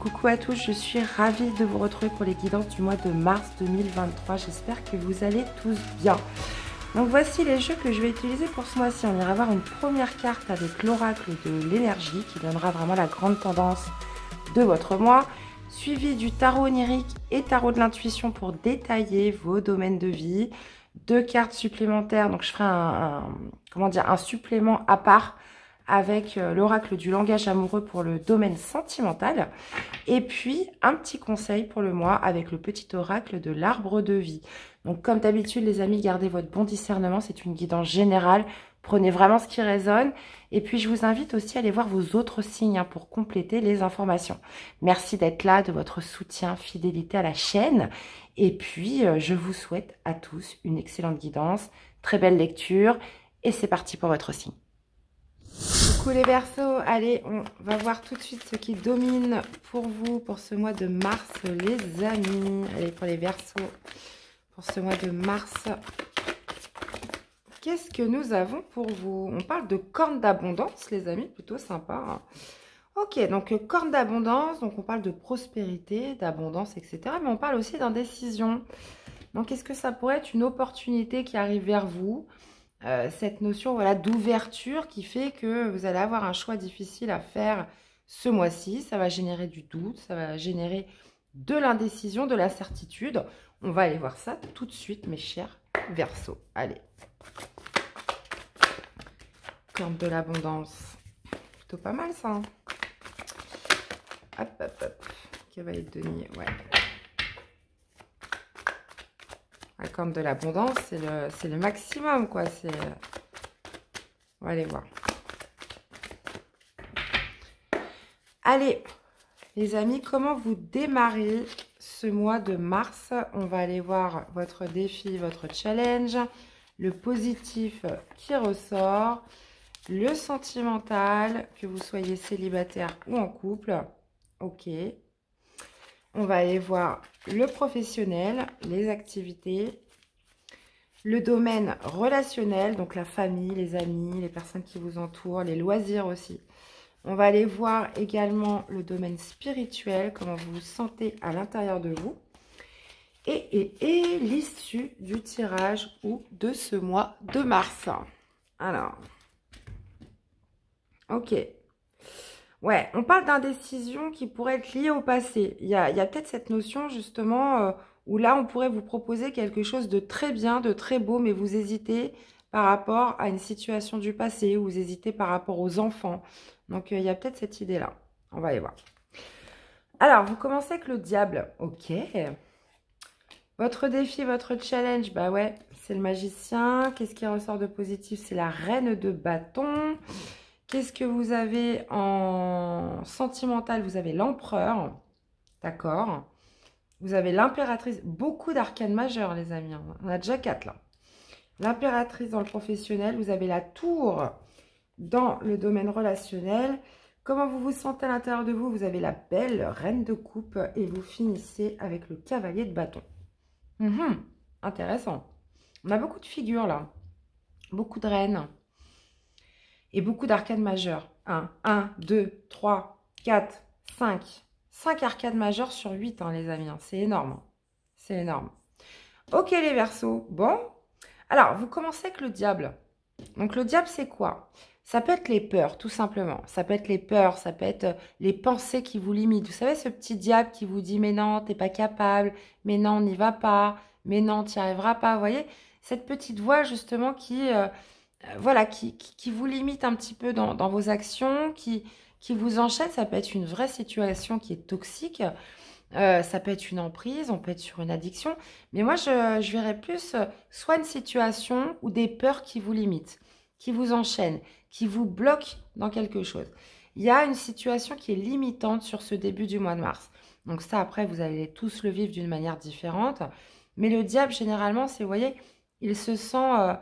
Coucou à tous, je suis ravie de vous retrouver pour les guidances du mois de mars 2023. J'espère que vous allez tous bien. Donc voici les jeux que je vais utiliser pour ce mois-ci. On ira voir une première carte avec l'oracle de l'énergie qui donnera vraiment la grande tendance de votre mois, suivi du tarot onirique et tarot de l'intuition pour détailler vos domaines de vie. 2 cartes supplémentaires, donc je ferai un supplément à part avec l'oracle du langage amoureux pour le domaine sentimental. Et puis, un petit conseil pour le mois avec le petit oracle de l'arbre de vie. Donc, comme d'habitude, les amis, gardez votre bon discernement. C'est une guidance générale. Prenez vraiment ce qui résonne. Et puis, je vous invite aussi à aller voir vos autres signes pour compléter les informations. Merci d'être là, de votre soutien, fidélité à la chaîne. Et puis, je vous souhaite à tous une excellente guidance, très belle lecture. Et c'est parti pour votre signe. Coucou les Verseaux, allez, on va voir tout de suite ce qui domine pour vous pour ce mois de mars, les amis. Allez, pour les Verseaux, pour ce mois de mars, qu'est-ce que nous avons pour vous? On parle de corne d'abondance, les amis, plutôt sympa. Hein. Ok, donc corne d'abondance, donc on parle de prospérité, d'abondance, etc. Mais on parle aussi d'indécision. Donc, est-ce que ça pourrait être une opportunité qui arrive vers vous? Cette notion voilà, d'ouverture qui fait que vous allez avoir un choix difficile à faire ce mois-ci. Ça va générer du doute, ça va générer de l'indécision, de l'incertitude. On va aller voir ça tout de suite, mes chers Verseaux. Allez. Corne de l'abondance. Plutôt pas mal, ça. Hein, hop, hop, hop. Cavalier de denier, ouais. La corne de l'abondance, c'est le maximum, quoi. On va aller voir. Allez, les amis, comment vous démarrez ce mois de mars? On va aller voir votre défi, votre challenge, le positif qui ressort, le sentimental, que vous soyez célibataire ou en couple. Ok. On va aller voir le professionnel, les activités, le domaine relationnel, donc la famille, les amis, les personnes qui vous entourent, les loisirs aussi. On va aller voir également le domaine spirituel, comment vous vous sentez à l'intérieur de vous. Et l'issue du tirage ou de ce mois de mars. Alors, ok. Ouais, on parle d'indécision qui pourrait être liée au passé. Il y a peut-être cette notion justement où là, on pourrait vous proposer quelque chose de très bien, de très beau, mais vous hésitez par rapport à une situation du passé, ou vous hésitez par rapport aux enfants. Donc, il y a peut-être cette idée-là. On va aller voir. Alors, vous commencez avec le diable. Ok. Votre défi, votre challenge, bah ouais, c'est le magicien. Qu'est-ce qui ressort de positif? C'est la reine de bâton. Qu'est-ce que vous avez en sentimental? Vous avez l'empereur, d'accord. Vous avez l'impératrice, beaucoup d'arcanes majeures, les amis. On a déjà 4 là. L'impératrice dans le professionnel, vous avez la tour dans le domaine relationnel. Comment vous vous sentez à l'intérieur de vous? Vous avez la belle reine de coupe et vous finissez avec le cavalier de bâton. Intéressant. On a beaucoup de figures là, beaucoup de reines. Et beaucoup d'arcades majeures. 1, 2, 3, 4, 5. 5 arcades majeures sur 8, hein, les amis. Hein. C'est énorme. C'est énorme. Ok, les Verseaux. Bon. Alors, vous commencez avec le diable. Donc, le diable, c'est quoi? Ça peut être les peurs, tout simplement. Ça peut être les peurs, ça peut être les pensées qui vous limitent. Vous savez, ce petit diable qui vous dit « Mais non, t'es pas capable. Mais non, n'y va pas. Mais non, t'y arriveras pas. » Vous voyez, cette petite voix, justement, qui... voilà, qui vous limite un petit peu dans vos actions, qui vous enchaîne. Ça peut être une vraie situation qui est toxique, ça peut être une emprise, on peut être sur une addiction. Mais moi, je verrais plus soit une situation ou des peurs qui vous limitent, qui vous enchaînent, qui vous bloquent dans quelque chose. Il y a une situation qui est limitante sur ce début du mois de mars. Donc ça, après, vous allez tous le vivre d'une manière différente. Mais le diable, généralement, c'est, vous voyez, il se sent...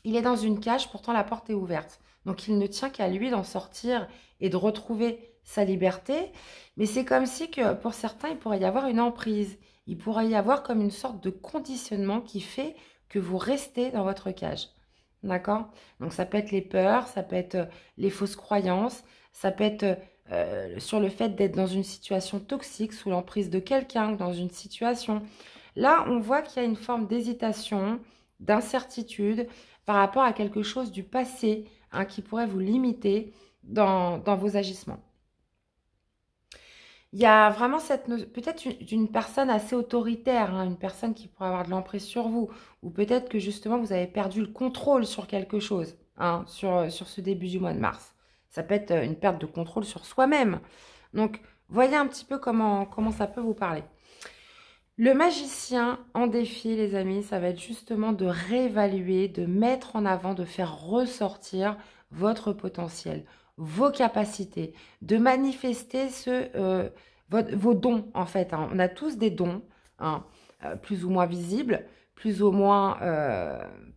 il est dans une cage, pourtant la porte est ouverte. Donc, il ne tient qu'à lui d'en sortir et de retrouver sa liberté. Mais c'est comme si que pour certains, il pourrait y avoir une emprise. Il pourrait y avoir comme une sorte de conditionnement qui fait que vous restez dans votre cage. D'accord? Donc, ça peut être les peurs, ça peut être les fausses croyances, ça peut être sur le fait d'être dans une situation toxique, sous l'emprise de quelqu'un, dans une situation. Là, on voit qu'il y a une forme d'hésitation, d'incertitude par rapport à quelque chose du passé, hein, qui pourrait vous limiter dans vos agissements. Il y a vraiment peut-être une personne assez autoritaire, hein, une personne qui pourrait avoir de l'emprise sur vous, ou peut-être que justement vous avez perdu le contrôle sur quelque chose, hein, sur ce début du mois de mars. Ça peut être une perte de contrôle sur soi-même. Donc, voyez un petit peu comment ça peut vous parler. Le magicien en défi, les amis, ça va être justement de réévaluer, de mettre en avant, de faire ressortir votre potentiel, vos capacités, de manifester vos dons, en fait, hein. On a tous des dons, hein, plus ou moins visibles, plus ou moins,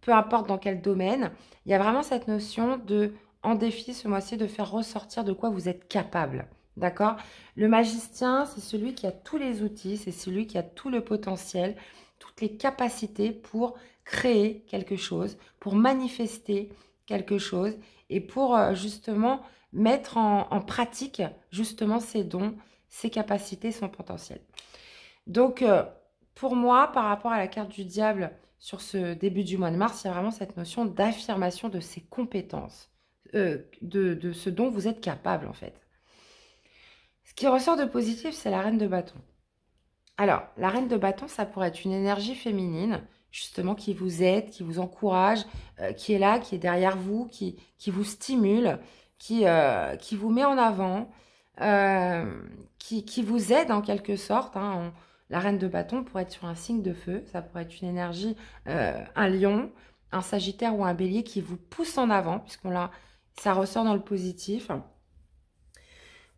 peu importe dans quel domaine. Il y a vraiment cette notion de, en défi ce mois-ci, de faire ressortir de quoi vous êtes capable. D'accord? Le magicien, c'est celui qui a tous les outils, c'est celui qui a tout le potentiel, toutes les capacités pour créer quelque chose, pour manifester quelque chose et pour justement mettre en pratique justement ses dons, ses capacités, son potentiel. Donc, pour moi, par rapport à la carte du diable sur ce début du mois de mars, il y a vraiment cette notion d'affirmation de ses compétences, de ce dont vous êtes capable en fait. Ce qui ressort de positif, c'est la reine de bâton. Alors, la reine de bâton, ça pourrait être une énergie féminine, justement, qui vous aide, qui vous encourage, qui est là, qui est derrière vous, qui vous stimule, qui vous met en avant, qui vous aide en quelque sorte, hein. La reine de bâton pourrait être sur un signe de feu, ça pourrait être une énergie, un lion, un sagittaire ou un bélier qui vous pousse en avant, ça ressort dans le positif.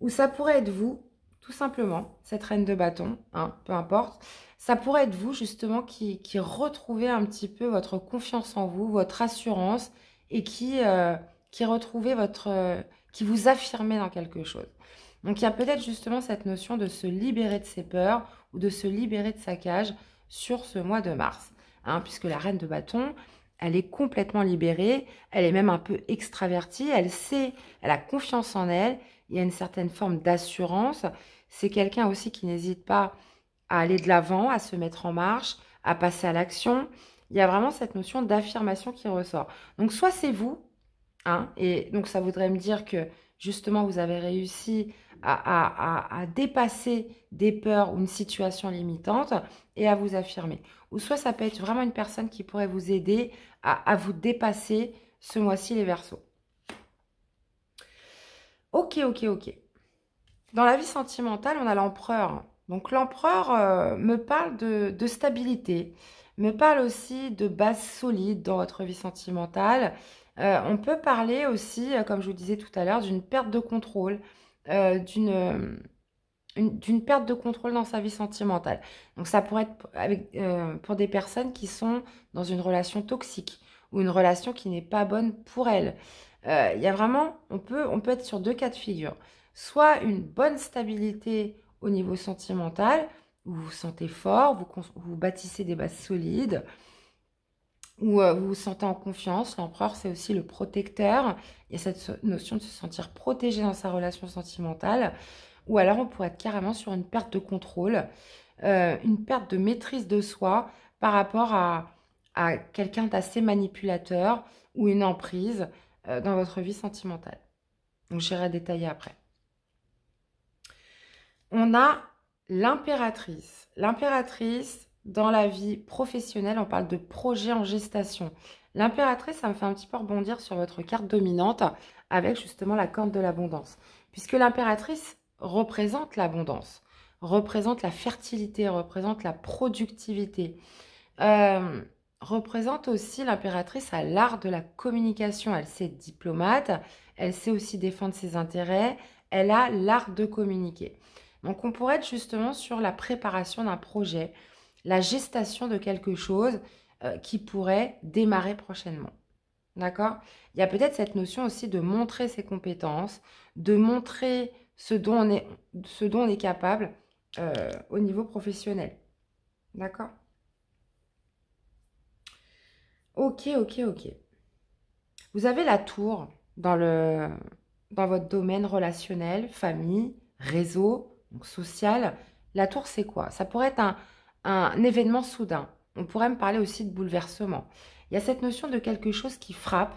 Ou ça pourrait être vous, tout simplement, cette reine de bâton, hein, peu importe. Ça pourrait être vous, justement, qui retrouvez un petit peu votre confiance en vous, votre assurance, et qui retrouvez qui vous affirmez dans quelque chose. Donc, il y a peut-être justement cette notion de se libérer de ses peurs ou de se libérer de sa cage sur ce mois de mars. Hein, puisque la reine de bâton, elle est complètement libérée, elle est même un peu extravertie, elle a confiance en elle, il y a une certaine forme d'assurance. C'est quelqu'un aussi qui n'hésite pas à aller de l'avant, à se mettre en marche, à passer à l'action. Il y a vraiment cette notion d'affirmation qui ressort. Donc, soit c'est vous, hein, et donc ça voudrait me dire que justement vous avez réussi à dépasser des peurs ou une situation limitante et à vous affirmer. Ou soit ça peut être vraiment une personne qui pourrait vous aider à vous dépasser ce mois-ci, les Verseaux. Ok. Dans la vie sentimentale, on a l'empereur. Donc l'empereur me parle de stabilité, me parle aussi de base solide dans votre vie sentimentale. On peut parler aussi, comme je vous disais tout à l'heure, d'une perte de contrôle, d'une perte de contrôle dans sa vie sentimentale. Donc ça pourrait être pour des personnes qui sont dans une relation toxique ou une relation qui n'est pas bonne pour elles. Il y a vraiment, on peut être sur deux cas de figure. Soit une bonne stabilité au niveau sentimental, où vous vous sentez fort, vous bâtissez des bases solides, où vous vous sentez en confiance. L'empereur, c'est aussi le protecteur. Il y a cette notion de se sentir protégé dans sa relation sentimentale. Ou alors, on pourrait être carrément sur une perte de contrôle, une perte de maîtrise de soi par rapport à quelqu'un d'assez manipulateur ou une emprise dans votre vie sentimentale. Donc, j'irai détailler après. On a l'impératrice. L'impératrice, dans la vie professionnelle, on parle de projet en gestation. L'impératrice, ça me fait un petit peu rebondir sur votre carte dominante avec justement la corde de l'abondance. Puisque l'impératrice représente l'abondance, représente la fertilité, représente la productivité. Représente aussi l'impératrice à l'art de la communication. Elle sait être diplomate, elle sait aussi défendre ses intérêts, elle a l'art de communiquer. Donc, on pourrait être justement sur la préparation d'un projet, la gestation de quelque chose qui pourrait démarrer prochainement. D'accord? Il y a peut-être cette notion aussi de montrer ses compétences, de montrer ce dont on est capable au niveau professionnel. D'accord? Ok. Vous avez la tour dans dans votre domaine relationnel, famille, réseau, donc social. La tour, c'est quoi? Ça pourrait être un événement soudain. On pourrait me parler aussi de bouleversement. Il y a cette notion de quelque chose qui frappe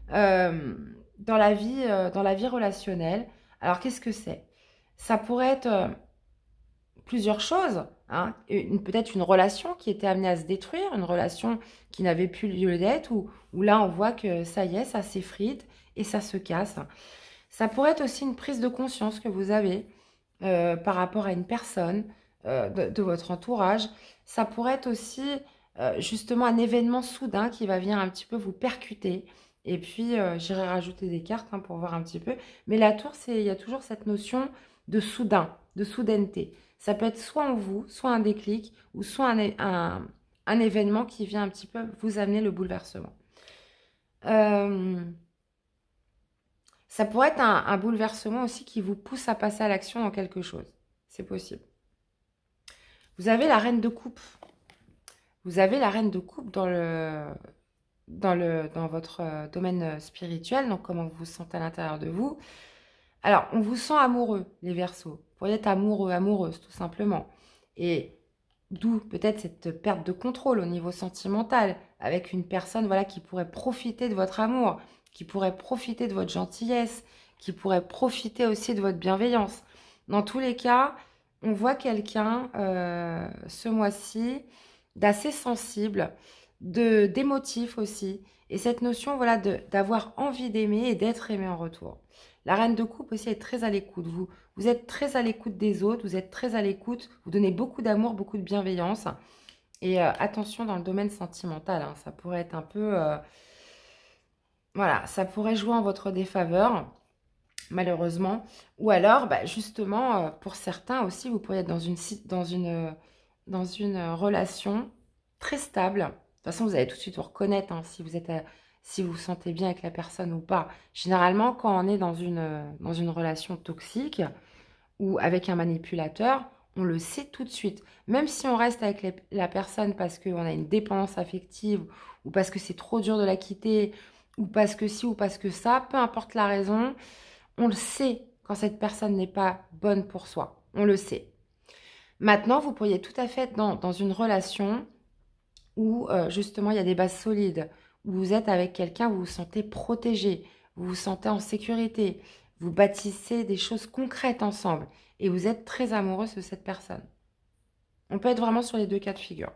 dans dans la vie relationnelle. Alors, qu'est-ce que c'est? Ça pourrait être plusieurs choses, hein. Peut-être une relation qui était amenée à se détruire, une relation qui n'avait plus lieu d'être, où là, on voit que ça y est, ça s'effrite et ça se casse. Ça pourrait être aussi une prise de conscience que vous avez par rapport à une personne de votre entourage. Ça pourrait être aussi justement un événement soudain qui va venir un petit peu vous percuter. Et puis, j'irai rajouter des cartes hein, pour voir un petit peu. Mais la tour, il y a toujours cette notion de soudain, de soudaineté. Ça peut être soit en vous, soit un déclic, ou soit un événement qui vient un petit peu vous amener le bouleversement. Ça pourrait être un bouleversement aussi qui vous pousse à passer à l'action dans quelque chose. C'est possible. Vous avez la reine de coupe. Vous avez la reine de coupe dans votre domaine spirituel, donc comment vous vous sentez à l'intérieur de vous. Alors, on vous sent amoureux, les Verseaux. Vous pourriez être amoureux, amoureuse, tout simplement. Et d'où peut-être cette perte de contrôle au niveau sentimental, avec une personne voilà, qui pourrait profiter de votre amour, qui pourrait profiter de votre gentillesse, qui pourrait profiter aussi de votre bienveillance. Dans tous les cas, on voit quelqu'un ce mois-ci d'assez sensible, d'émotif aussi. Et cette notion voilà, d'avoir envie d'aimer et d'être aimé en retour. La reine de coupe aussi est très à l'écoute. Vous êtes très à l'écoute des autres, vous êtes très à l'écoute, vous donnez beaucoup d'amour, beaucoup de bienveillance. Et attention dans le domaine sentimental, hein, ça pourrait être un peu... voilà, ça pourrait jouer en votre défaveur, malheureusement. Ou alors, bah, justement, pour certains aussi, vous pourriez être dans une relation très stable. De toute façon, vous allez tout de suite vous reconnaître hein, si vous vous sentez bien avec la personne ou pas. Généralement, quand on est dans une relation toxique ou avec un manipulateur, on le sait tout de suite. Même si on reste avec la personne parce qu'on a une dépendance affective ou parce que c'est trop dur de la quitter ou parce que ci ou parce que ça, peu importe la raison, on le sait quand cette personne n'est pas bonne pour soi. On le sait. Maintenant, vous pourriez tout à fait être dans une relation où justement il y a des bases solides, où vous êtes avec quelqu'un, vous vous sentez protégé, vous vous sentez en sécurité, vous bâtissez des choses concrètes ensemble et vous êtes très amoureuse de cette personne. On peut être vraiment sur les deux cas de figure.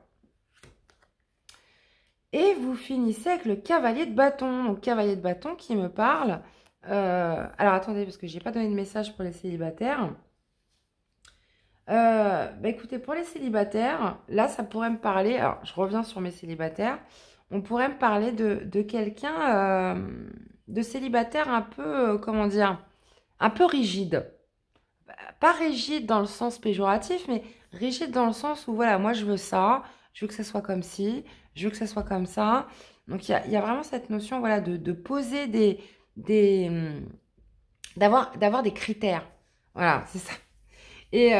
Et vous finissez avec le cavalier de bâton. Donc, cavalier de bâton qui me parle. Alors, attendez, parce que je n'ai pas donné de message pour les célibataires. Bah, écoutez, pour les célibataires, là, ça pourrait me parler... Alors, je reviens sur mes célibataires. On pourrait me parler de quelqu'un de célibataire un peu, comment dire, un peu rigide. Pas rigide dans le sens péjoratif, mais rigide dans le sens où, voilà, moi, je veux ça, je veux que ça soit comme ci, je veux que ça soit comme ça. Donc, il y a vraiment cette notion, voilà, de poser d'avoir des critères. Voilà, c'est ça. Et,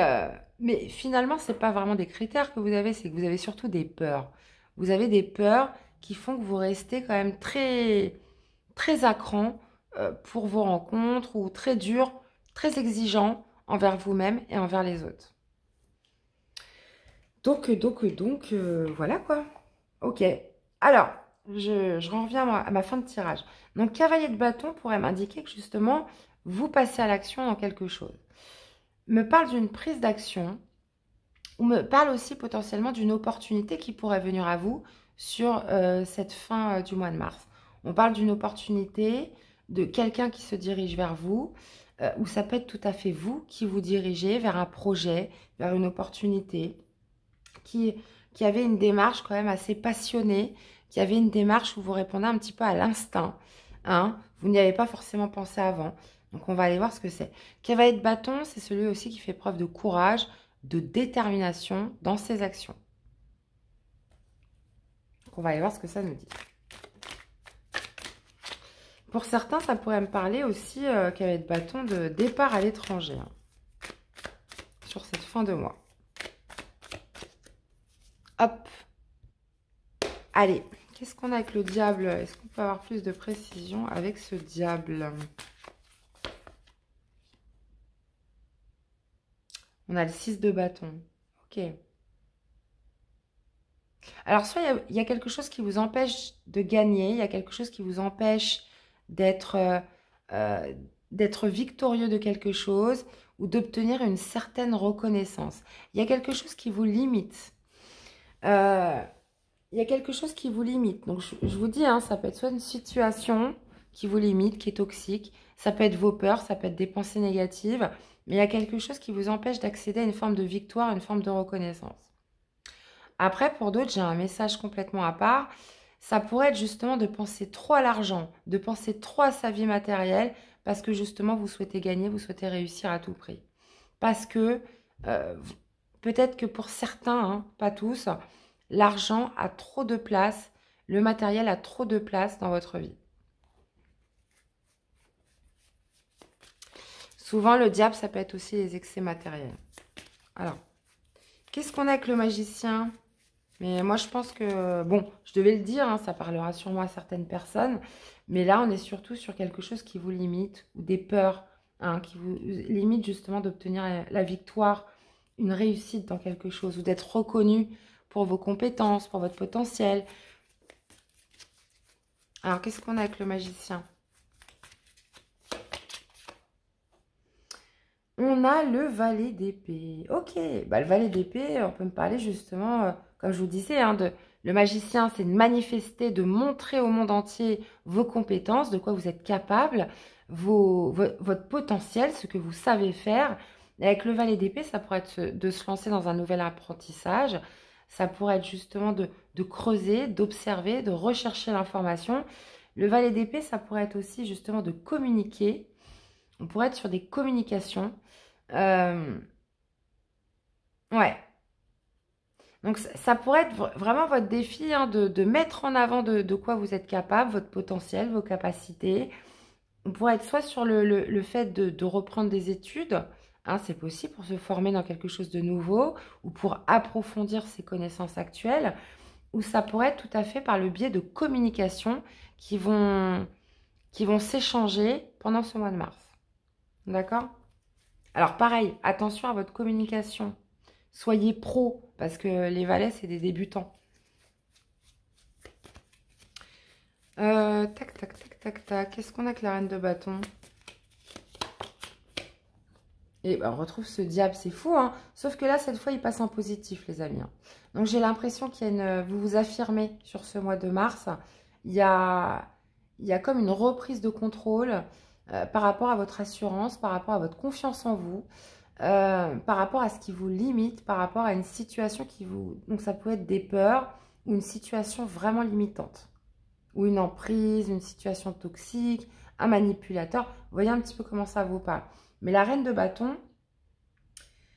mais finalement, ce n'est pas vraiment des critères que vous avez, c'est que vous avez surtout des peurs. Vous avez des peurs qui font que vous restez quand même très, très à cran pour vos rencontres ou très dur, très exigeant envers vous-même et envers les autres. Donc, voilà quoi. Ok. Alors, je reviens à ma fin de tirage. Donc, cavalier de bâton pourrait m'indiquer que justement, vous passez à l'action dans quelque chose. Me parle d'une prise d'action ou me parle aussi potentiellement d'une opportunité qui pourrait venir à vous sur cette fin du mois de mars. On parle d'une opportunité, de quelqu'un qui se dirige vers vous, ou ça peut être tout à fait vous qui vous dirigez vers un projet, vers une opportunité, qui avait une démarche quand même assez passionnée, qui avait une démarche où vous répondez un petit peu à l'instinct. Hein, vous n'y avez pas forcément pensé avant. Donc, on va aller voir ce que c'est. Cavalier de bâton, c'est celui aussi qui fait preuve de courage, de détermination dans ses actions. Donc, on va aller voir ce que ça nous dit. Pour certains, ça pourrait me parler aussi, cavalier de bâton, de départ à l'étranger. Hein, sur cette fin de mois. Hop. Allez, qu'est-ce qu'on a avec le diable? Est-ce qu'on peut avoir plus de précision avec ce diable? On a le 6 de bâton. Ok. Alors, soit il y a quelque chose qui vous empêche de gagner, il y a quelque chose qui vous empêche d'être euh, d'être victorieux de quelque chose ou d'obtenir une certaine reconnaissance. Il y a quelque chose qui vous limite. Euh, il y a quelque chose qui vous limite. Donc, je vous dis, hein, ça peut être soit une situation qui vous limite, qui est toxique. Ça peut être vos peurs, ça peut être des pensées négatives. Mais il y a quelque chose qui vous empêche d'accéder à une forme de victoire, une forme de reconnaissance. Après, pour d'autres, j'ai un message complètement à part. Ça pourrait être justement de penser trop à l'argent, de penser trop à sa vie matérielle, parce que justement, vous souhaitez gagner, vous souhaitez réussir à tout prix. Parce que euh, peut-être que pour certains, hein, pas tous, l'argent a trop de place, le matériel a trop de place dans votre vie. Souvent, le diable, ça peut être aussi les excès matériels. Alors, qu'est-ce qu'on a avec le magicien? Mais moi, je pense que, bon, je devais le dire, hein, ça parlera sûrement à certaines personnes, mais là, on est surtout sur quelque chose qui vous limite, ou des peurs, hein, qui vous limite justement d'obtenir la victoire, une réussite dans quelque chose, ou d'être reconnu pour vos compétences, pour votre potentiel. Alors, qu'est-ce qu'on a avec le magicien? On a le valet d'épée. Ok, bah, le valet d'épée, on peut me parler justement, comme je vous disais, hein, le magicien, c'est de manifester, de montrer au monde entier vos compétences, de quoi vous êtes capable, votre potentiel, ce que vous savez faire. Et avec le valet d'épée, ça pourrait être de se lancer dans un nouvel apprentissage. Ça pourrait être justement de creuser, d'observer, de rechercher l'information. Le valet d'épée, ça pourrait être aussi justement de communiquer. On pourrait être sur des communications. Euh, ouais. Donc, ça pourrait être vraiment votre défi, hein, de mettre en avant de quoi vous êtes capable, votre potentiel, vos capacités. On pourrait être soit sur le fait de reprendre des études, hein, c'est possible pour se former dans quelque chose de nouveau ou pour approfondir ses connaissances actuelles, ou ça pourrait être tout à fait par le biais de communications qui vont, qui vont s'échanger pendant ce mois de mars. D'accord? Alors pareil, attention à votre communication. Soyez pro, parce que les valets, c'est des débutants. Tac, tac, tac, tac, tac. Qu'est-ce qu'on a avec la reine de bâton? Et ben, on retrouve ce diable, c'est fou, hein. Sauf que là, cette fois, il passe en positif, les amis, hein. Donc, j'ai l'impression qu'il y a une... Vous vous affirmez sur ce mois de mars. Il y a comme une reprise de contrôle par rapport à votre assurance, par rapport à votre confiance en vous, par rapport à ce qui vous limite, par rapport à une situation qui vous... Donc, ça peut être des peurs ou une situation vraiment limitante. Ou une emprise, une situation toxique, un manipulateur. Vous voyez un petit peu comment ça vous parle. Mais la reine de bâton,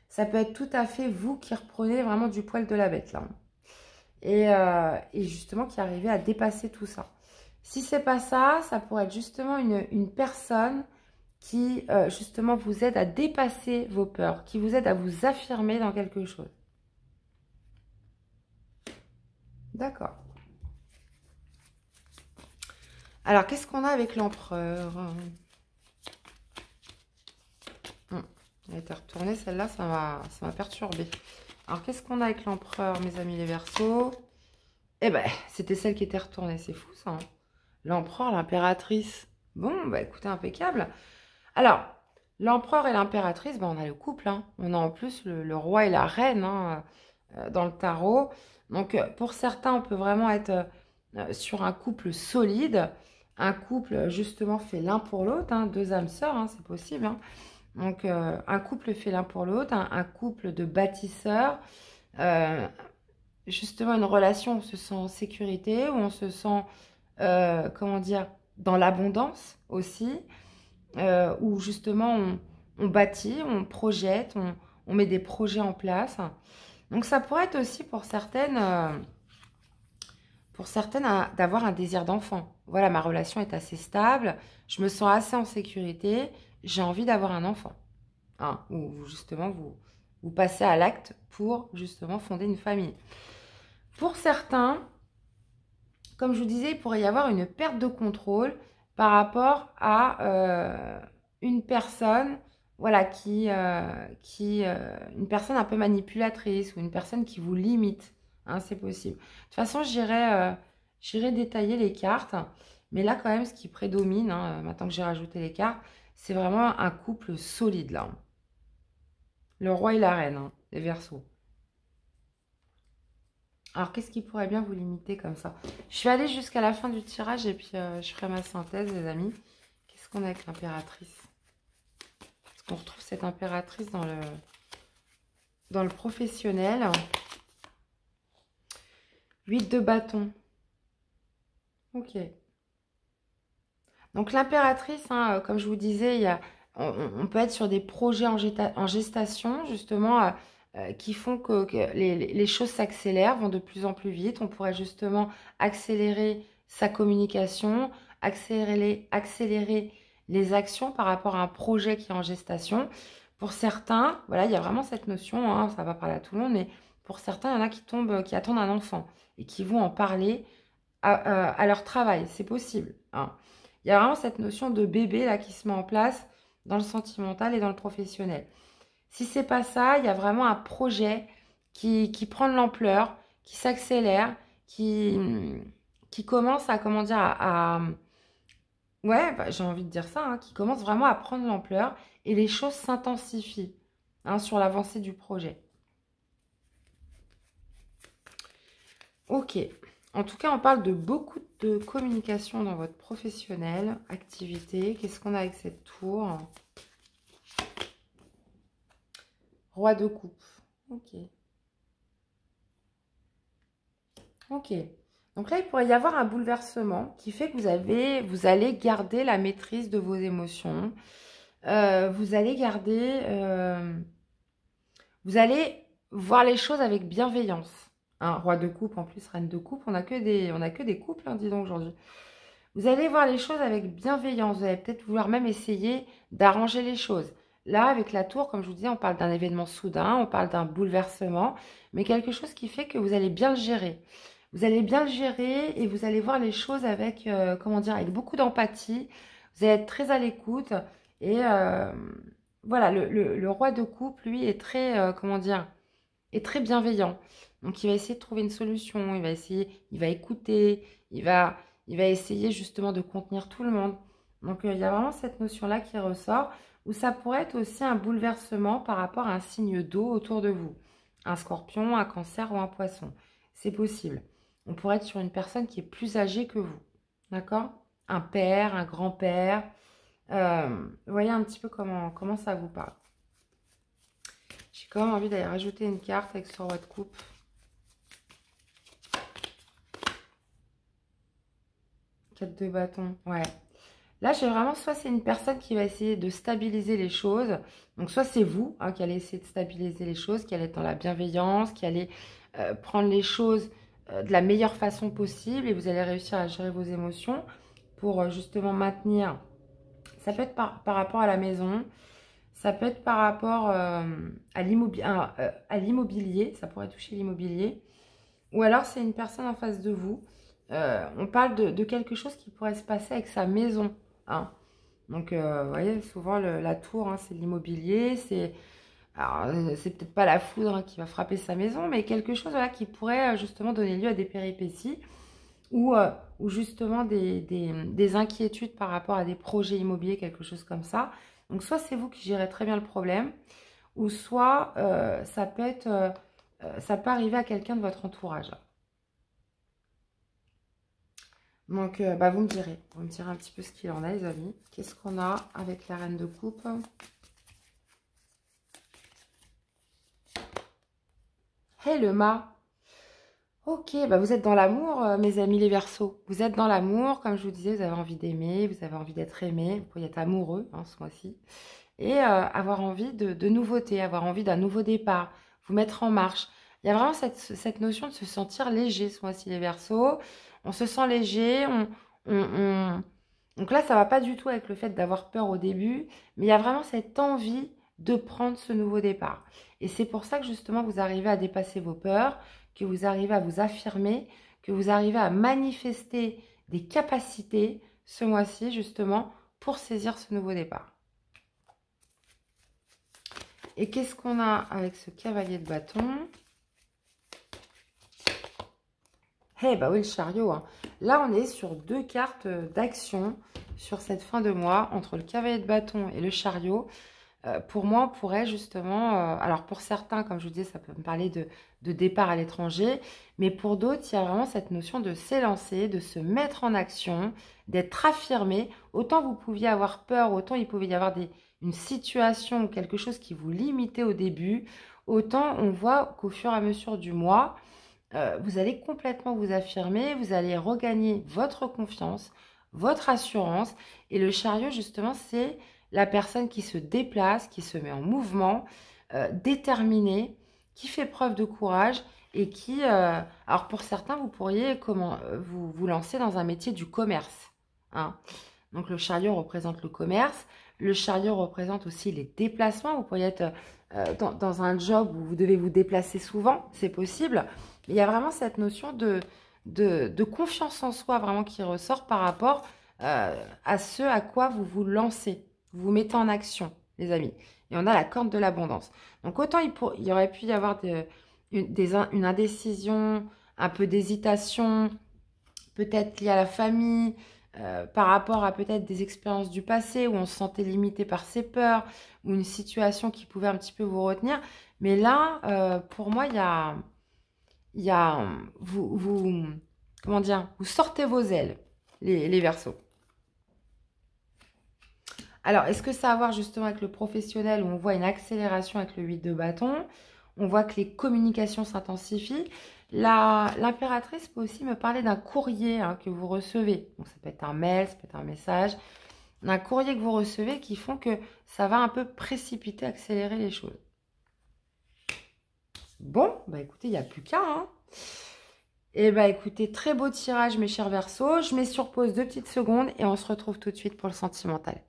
ça peut être tout à fait vous qui reprenez vraiment du poil de la bête là. Et justement qui arrivez à dépasser tout ça. Si c'est pas ça, ça pourrait être justement une personne qui justement vous aide à dépasser vos peurs, qui vous aide à vous affirmer dans quelque chose. D'accord. Alors, qu'est-ce qu'on a avec l'empereur? Elle a été retournée, celle-là, ça m'a perturbée. Alors, qu'est-ce qu'on a avec l'empereur, mes amis les Verseaux? Eh ben, c'était celle qui était retournée, c'est fou ça, hein. L'empereur, l'impératrice. Bon, bah écoutez, impeccable. Alors, l'empereur et l'impératrice, bah, on a le couple, hein. On a en plus le roi et la reine, hein, dans le tarot. Donc, pour certains, on peut vraiment être sur un couple solide. Un couple, justement, fait l'un pour l'autre, hein, deux âmes sœurs, hein, c'est possible, hein. Donc, un couple fait l'un pour l'autre, un couple de bâtisseurs, justement une relation où on se sent en sécurité, où on se sent, comment dire, dans l'abondance aussi, où justement on bâtit, on projette, on met des projets en place. Donc, ça pourrait être aussi pour certaines d'avoir un désir d'enfant. Voilà, ma relation est assez stable, je me sens assez en sécurité, j'ai envie d'avoir un enfant. Hein, ou justement, vous passez à l'acte pour justement fonder une famille. Pour certains, comme je vous disais, il pourrait y avoir une perte de contrôle par rapport à une personne voilà, une personne un peu manipulatrice ou une personne qui vous limite, hein, c'est possible. De toute façon, j'irai détailler les cartes, mais là, quand même, ce qui prédomine, hein, maintenant que j'ai rajouté les cartes, c'est vraiment un couple solide, là. Le roi et la reine, hein, les Verseaux. Alors, qu'est-ce qui pourrait bien vous limiter comme ça? Je vais aller jusqu'à la fin du tirage et puis je ferai ma synthèse, les amis. Qu'est-ce qu'on a avec l'impératrice? Est-ce qu'on retrouve cette impératrice dans le professionnel? 8 de bâton. Ok. Donc, l'impératrice, hein, comme je vous disais, on peut être sur des projets en gestation, justement, qui font que les choses s'accélèrent, vont de plus en plus vite. On pourrait justement accélérer sa communication, accélérer les actions par rapport à un projet qui est en gestation. Pour certains, voilà, il y a vraiment cette notion, hein, ça va parler à tout le monde, mais pour certains, il y en a qui attendent un enfant et qui vont en parler à leur travail. C'est possible, hein. Il y a vraiment cette notion de bébé là qui se met en place dans le sentimental et dans le professionnel. Si c'est pas ça, il y a vraiment un projet qui prend de l'ampleur, qui s'accélère, qui commence à, comment dire, ouais, bah, j'ai envie de dire ça, hein, qui commence vraiment à prendre de l'ampleur et les choses s'intensifient, hein, sur l'avancée du projet. Ok. En tout cas, on parle de beaucoup de communication dans votre professionnel, activité. Qu'est-ce qu'on a avec cette tour? Roi de coupe. Ok. Ok. Donc là, il pourrait y avoir un bouleversement qui fait que vous allez garder la maîtrise de vos émotions. Vous allez vous allez voir les choses avec bienveillance. Un roi de coupe, en plus, reine de coupe, on n'a que des couples, hein, dis donc, aujourd'hui. Vous allez voir les choses avec bienveillance. Vous allez peut-être vouloir même essayer d'arranger les choses. Là, avec la tour, comme je vous disais, on parle d'un événement soudain, on parle d'un bouleversement, mais quelque chose qui fait que vous allez bien le gérer. Vous allez bien le gérer et vous allez voir les choses avec, comment dire, avec beaucoup d'empathie. Vous allez être très à l'écoute. Et voilà, le roi de coupe, lui, est très, comment dire, est très bienveillant. Donc, il va essayer de trouver une solution, il va écouter, il va essayer justement de contenir tout le monde. Donc, il y a vraiment cette notion-là qui ressort, où ça pourrait être aussi un bouleversement par rapport à un signe d'eau autour de vous. Un scorpion, un cancer ou un poisson. C'est possible. On pourrait être sur une personne qui est plus âgée que vous. D'accord? Un père, un grand-père. Vous voyez un petit peu comment ça vous parle. J'ai quand même envie d'aller rajouter une carte avec ce roi de coupe. Quatre de bâton, ouais. Là, j'ai vraiment, soit c'est une personne qui va essayer de stabiliser les choses. Donc, soit c'est vous, hein, qui allez essayer de stabiliser les choses, qui allez être dans la bienveillance, qui allez prendre les choses de la meilleure façon possible et vous allez réussir à gérer vos émotions pour justement maintenir. Ça peut être par rapport à la maison, ça peut être par rapport à l'immobilier, ça pourrait toucher l'immobilier. Ou alors, c'est une personne en face de vous. On parle de quelque chose qui pourrait se passer avec sa maison, hein. Donc, vous voyez, souvent, la tour, hein, c'est l'immobilier. C'est peut-être pas la foudre, hein, qui va frapper sa maison, mais quelque chose, voilà, qui pourrait justement donner lieu à des péripéties ou justement des inquiétudes par rapport à des projets immobiliers, quelque chose comme ça. Donc, soit c'est vous qui gérez très bien le problème, ou soit ça peut arriver à quelqu'un de votre entourage. Donc, bah, vous me direz un petit peu ce qu'il en est, les amis. Qu'est-ce qu'on a avec la reine de coupe? Hey, le mât. Ok, bah vous êtes dans l'amour, mes amis les Verseaux. Vous êtes dans l'amour, comme je vous disais, vous avez envie d'aimer, vous avez envie d'être aimé, vous pouvez être amoureux, hein, ce mois-ci. Et avoir envie de nouveautés, avoir envie d'un nouveau départ, vous mettre en marche. Il y a vraiment cette notion de se sentir léger ce mois-ci, les Verseaux. On se sent léger, donc là, ça va pas du tout avec le fait d'avoir peur au début, mais il y a vraiment cette envie de prendre ce nouveau départ. Et c'est pour ça que justement, vous arrivez à dépasser vos peurs, que vous arrivez à vous affirmer, que vous arrivez à manifester des capacités ce mois-ci, justement, pour saisir ce nouveau départ. Et qu'est-ce qu'on a avec ce cavalier de bâton? Eh bah oui, le chariot. Hein. Là, on est sur 2 cartes d'action sur cette fin de mois, entre le cavalier de bâton et le chariot. Pour moi, on pourrait justement... alors, pour certains, comme je vous disais, ça peut me parler de départ à l'étranger. Mais pour d'autres, il y a vraiment cette notion de s'élancer, de se mettre en action, d'être affirmé. Autant vous pouviez avoir peur, autant il pouvait y avoir une situation ou quelque chose qui vous limitait au début. Autant on voit qu'au fur et à mesure du mois... vous allez complètement vous affirmer, vous allez regagner votre confiance, votre assurance. Et le chariot, justement, c'est la personne qui se déplace, qui se met en mouvement, déterminée, qui fait preuve de courage et qui... alors, pour certains, vous pourriez vous lancer dans un métier du commerce. Hein. Donc, le chariot représente le commerce. Le chariot représente aussi les déplacements. Vous pourriez être dans un job où vous devez vous déplacer souvent, c'est possible. Il y a vraiment cette notion de confiance en soi vraiment qui ressort par rapport à ce à quoi vous vous lancez. Vous vous mettez en action, les amis. Et on a la corde de l'abondance. Donc, autant il y aurait pu y avoir une indécision, un peu d'hésitation, peut-être liée à la famille, par rapport à peut-être des expériences du passé où on se sentait limité par ses peurs, ou une situation qui pouvait un petit peu vous retenir. Mais là, pour moi, comment dire, vous sortez vos ailes, les Verseaux. Alors, est-ce que ça a à voir justement avec le professionnel où on voit une accélération avec le 8 de bâton? On voit que les communications s'intensifient. L'impératrice peut aussi me parler d'un courrier que vous recevez. Donc, ça peut être un mail, ça peut être un message. Un courrier que vous recevez qui font que ça va un peu précipiter, accélérer les choses. Bon, bah écoutez, il n'y a plus qu'un. Hein. Et bah écoutez, très beau tirage mes chers Verseaux. Je mets sur pause 2 petites secondes et on se retrouve tout de suite pour le sentimental.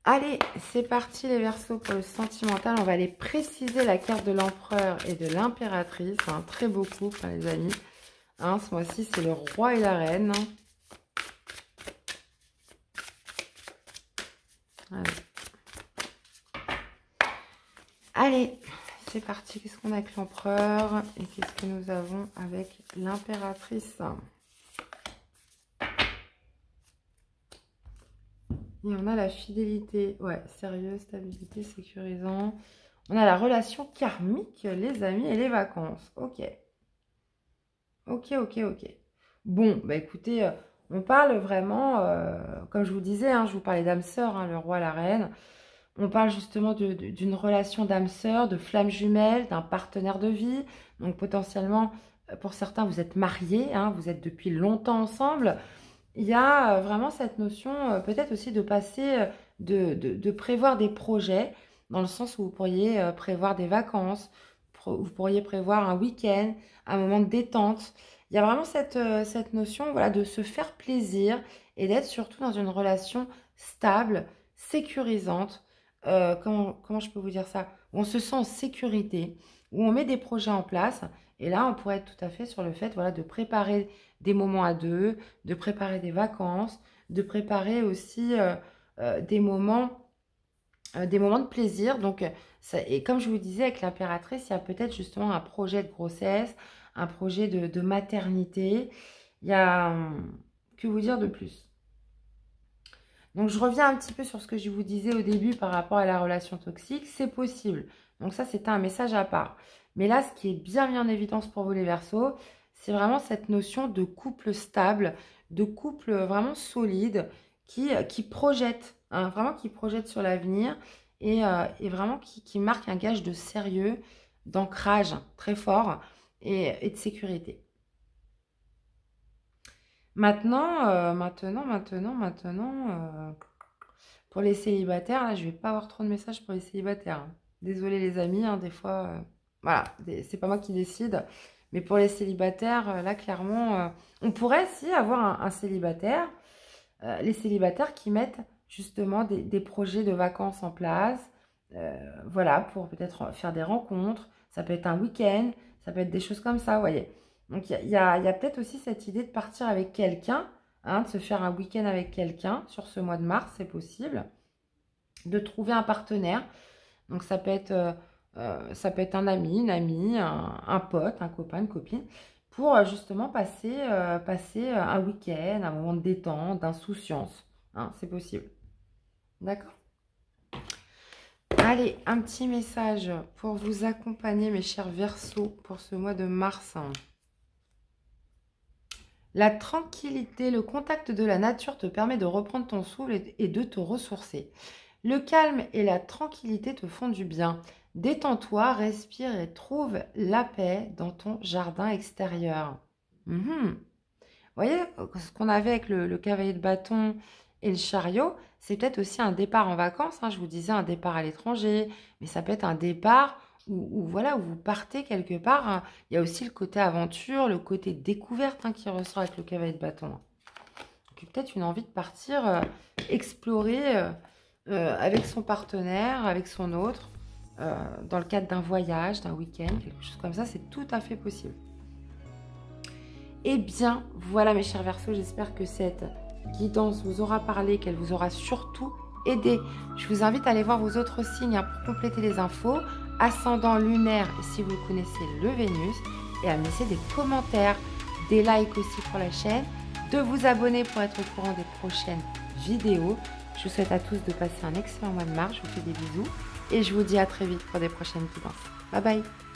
Allez, c'est parti les Verseaux pour le sentimental. On va aller préciser la carte de l'empereur et de l'impératrice. Un très beau couple, hein, les amis. Hein, ce mois-ci, c'est le roi et la reine. Allez, c'est parti. Qu'est-ce qu'on a avec l'empereur et qu'est-ce que nous avons avec l'impératrice? Et on a la fidélité, ouais, sérieux, stabilité, sécurisant. On a la relation karmique, les amis, et les vacances. Ok. Ok. Bon, bah écoutez, on parle vraiment, comme je vous disais, hein, je vous parlais d'âme sœur, hein, le roi, la reine. On parle justement d'une relation d'âme sœur, de flamme jumelle, d'un partenaire de vie. Donc potentiellement, pour certains, vous êtes mariés, hein, vous êtes depuis longtemps ensemble. Il y a vraiment cette notion, peut-être aussi de passer, de prévoir des projets, dans le sens où vous pourriez prévoir des vacances, vous pourriez prévoir un week-end, un moment de détente. Il y a vraiment cette notion voilà, de se faire plaisir et d'être surtout dans une relation stable, sécurisante. Comment je peux vous dire ça? Où on se sent en sécurité, où on met des projets en place. Et là, on pourrait être tout à fait sur le fait voilà, de préparer des moments à deux, de préparer des vacances, de préparer aussi des moments de plaisir. Donc, et comme je vous disais, avec l'impératrice, il y a peut-être justement un projet de grossesse, un projet de maternité. Il y a... que vous dire de plus? Donc, je reviens un petit peu sur ce que je vous disais au début par rapport à la relation toxique. C'est possible. Donc, ça, c'était un message à part. Mais là, ce qui est bien mis en évidence pour vous les Verseaux, c'est vraiment cette notion de couple stable, de couple vraiment solide qui projette, hein, vraiment qui projette sur l'avenir et vraiment qui marque un gage de sérieux, d'ancrage très fort et de sécurité. Maintenant, pour les célibataires, là, je vais pas avoir trop de messages pour les célibataires. Hein. Désolée les amis, hein, des fois, voilà, c'est pas moi qui décide. Mais pour les célibataires, là, clairement, on pourrait aussi avoir un célibataire, les célibataires qui mettent justement des projets de vacances en place, voilà, pour peut-être faire des rencontres. Ça peut être un week-end, ça peut être des choses comme ça, vous voyez. Donc, il y a peut-être aussi cette idée de partir avec quelqu'un, hein, de se faire un week-end avec quelqu'un sur ce mois de mars, c'est possible. De trouver un partenaire. Donc, ça peut être un ami, une amie, un pote, un copain, une copine, pour justement passer un week-end, un moment de détente, d'insouciance. Hein, c'est possible. D'accord? Allez, un petit message pour vous accompagner, mes chers Verseaux, pour ce mois de mars. La tranquillité, le contact de la nature te permet de reprendre ton souffle et de te ressourcer. Le calme et la tranquillité te font du bien. Détends-toi, respire et trouve la paix dans ton jardin extérieur. Vous voyez, ce qu'on avait avec le cavalier de bâton et le chariot, c'est peut-être aussi un départ en vacances. Hein, je vous disais un départ à l'étranger, mais ça peut être un départ voilà, où vous partez quelque part. Hein. Il y a aussi le côté aventure, le côté découverte hein, qui ressort avec le cavalier de bâton. Donc peut-être une envie de partir explorer avec son partenaire, avec son autre, dans le cadre d'un voyage, d'un week-end, quelque chose comme ça, c'est tout à fait possible. Eh bien, voilà mes chers Verseaux, j'espère que cette guidance vous aura parlé, qu'elle vous aura surtout aidé. Je vous invite à aller voir vos autres signes hein, pour compléter les infos. Ascendant lunaire, si vous connaissez le Vénus, et à me laisser des commentaires, des likes aussi pour la chaîne, de vous abonner pour être au courant des prochaines vidéos. Je vous souhaite à tous de passer un excellent mois de mars, je vous fais des bisous et je vous dis à très vite pour des prochaines guidances. Bye bye!